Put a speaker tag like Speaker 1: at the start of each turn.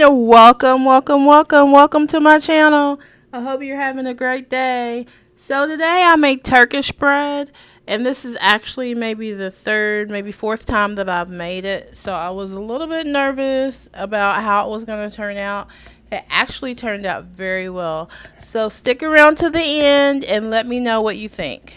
Speaker 1: welcome to my channel. I hope you're having a great day. So today I make Turkish bread, and this is actually maybe the third, maybe fourth time that I've made it. So I was a little bit nervous about how it was going to turn out. It actually turned out very well. So stick around to the end and let me know what you think.